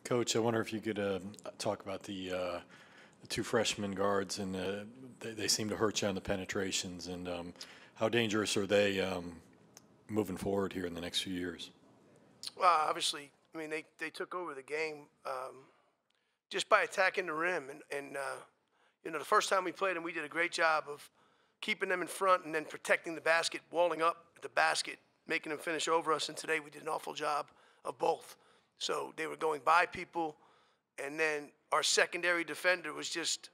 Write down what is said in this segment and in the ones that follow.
Coach, I wonder if you could talk about the two freshman guards, and they seem to hurt you on the penetrations, and how dangerous are they moving forward here in the next few years? Well, obviously, I mean, they took over the game just by attacking the rim. And you know, the first time we played them, we did a great job of keeping them in front and then protecting the basket, walling up at the basket, making them finish over us. And today we did an awful job of both. So they were going by people, and then our secondary defender was just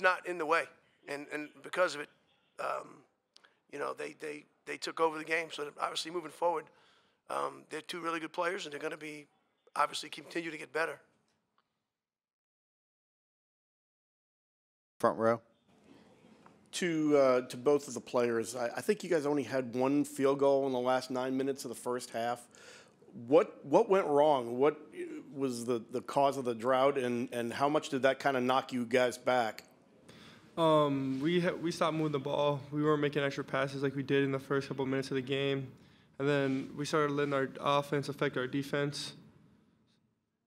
not in the way. And because of it, you know, they took over the game. So obviously moving forward, they're two really good players, and they're going to be obviously continue to get better. Front row. To both of the players, I think you guys only had one field goal in the last 9 minutes of the first half. What went wrong? What was the cause of the drought, and how much did that kind of knock you guys back? We stopped moving the ball. We weren't making extra passes like we did in the first couple of minutes of the game. And then we started letting our offense affect our defense.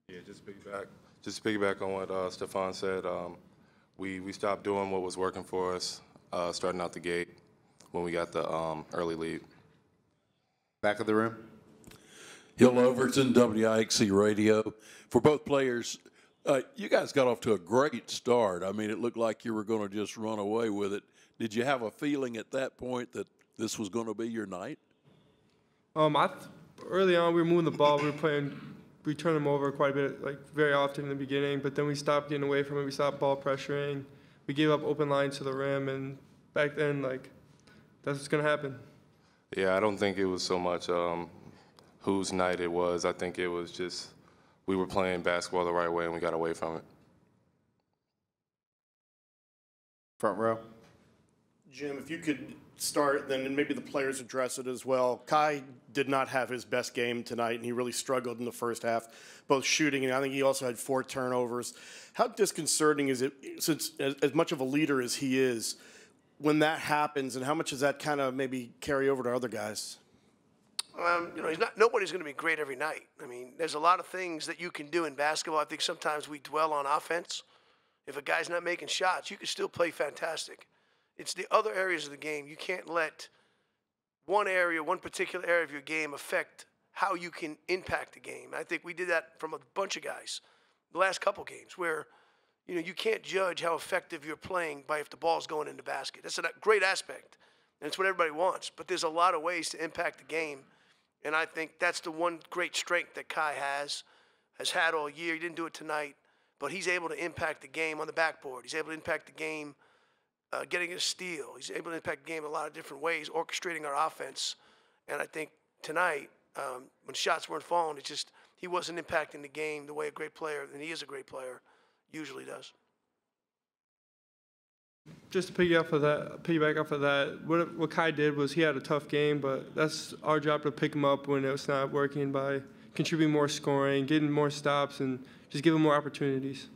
Yeah, just piggyback on what Stefan said. We stopped doing what was working for us starting out the gate when we got the early lead. Back of the room. Hill Overton, WIXC Radio. For both players, you guys got off to a great start. I mean, it looked like you were going to just run away with it. Did you have a feeling at that point that this was going to be your night? Early on, we were moving the ball. We turned them over quite a bit, like very often in the beginning. But then we stopped getting away from it. We stopped ball pressuring. We gave up open lines to the rim, and back then, like, that's what's gonna happen. Yeah, I don't think it was so much whose night it was. I think it was just we were playing basketball the right way, and we got away from it. Front row. Jim, if you could start, then maybe the players address it as well. Kai did not have his best game tonight, and he really struggled in the first half, both shooting, and I think he also had 4 turnovers. How disconcerting is it, since as much of a leader as he is, when that happens, and how much does that kind of maybe carry over to other guys? You know, nobody's going to be great every night. I mean, there's a lot of things that you can do in basketball. I think sometimes we dwell on offense. If a guy's not making shots, you can still play fantastic. It's the other areas of the game. You can't let one particular area of your game affect how you can impact the game. I think we did that from a bunch of guys the last couple games where, you know, you can't judge how effective you're playing by if the ball's going in the basket. That's a great aspect, and it's what everybody wants. But there's a lot of ways to impact the game, and I think that's the one great strength that Kai has had all year. He didn't do it tonight, but he's able to impact the game on the backboard. He's able to impact the game getting a steal. He's able to impact the game in a lot of different ways, orchestrating our offense. And I think tonight, when shots weren't falling, it's just he wasn't impacting the game the way a great player, and he is a great player, usually does. Just to piggyback off of that, what Kai did was he had a tough game, but that's our job to pick him up when it's not working by contributing more scoring, getting more stops, and just give him more opportunities.